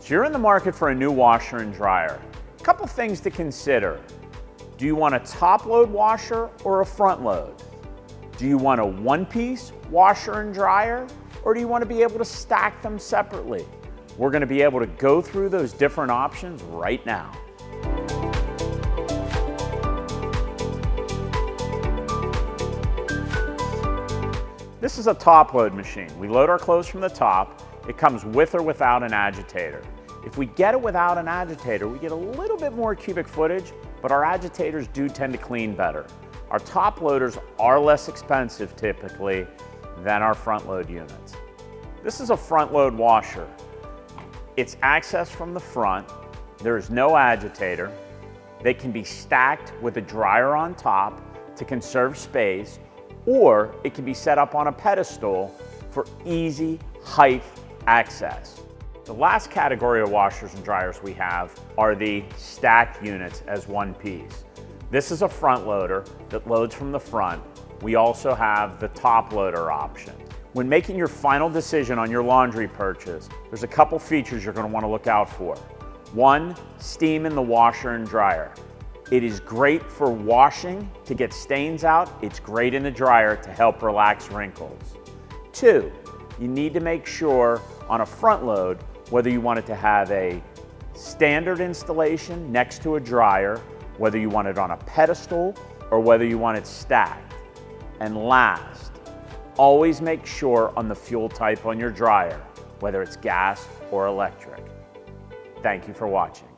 So you're in the market for a new washer and dryer. A couple things to consider. Do you want a top load washer or a front load? Do you want a one-piece washer and dryer, or do you want to be able to stack them separately? We're going to be able to go through those different options right now. This is a top load machine. We load our clothes from the top. It comes with or without an agitator. If we get it without an agitator, we get a little bit more cubic footage, but our agitators do tend to clean better. Our top loaders are less expensive typically than our front load units. This is a front load washer. It's accessed from the front. There is no agitator. They can be stacked with a dryer on top to conserve space, or it can be set up on a pedestal for easy height access. The last category of washers and dryers we have are the stacked units as one piece. This is a front loader that loads from the front. We also have the top loader option. When making your final decision on your laundry purchase, there's a couple features you're going to want to look out for. One, steam in the washer and dryer. It is great for washing to get stains out. It's great in the dryer to help relax wrinkles. Two, you need to make sure on a front load whether you want it to have a standard installation next to a dryer, whether you want it on a pedestal, or whether you want it stacked. And last, always make sure on the fuel type on your dryer, whether it's gas or electric. Thank you for watching.